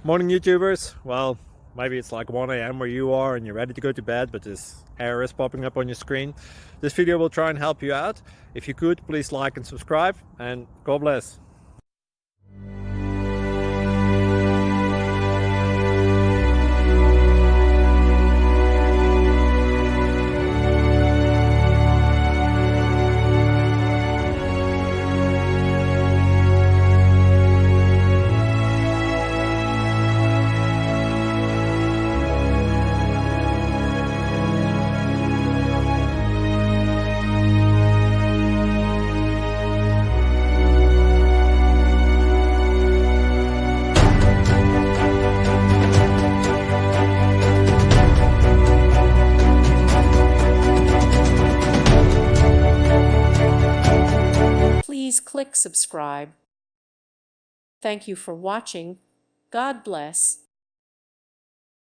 Morning YouTubers. Well, maybe it's like 1 a.m. where you are and you're ready to go to bed, but this error is popping up on your screen. This video will try and help you out. If you could, please like and subscribe, and God bless. Please click subscribe. Thank you for watching. God bless.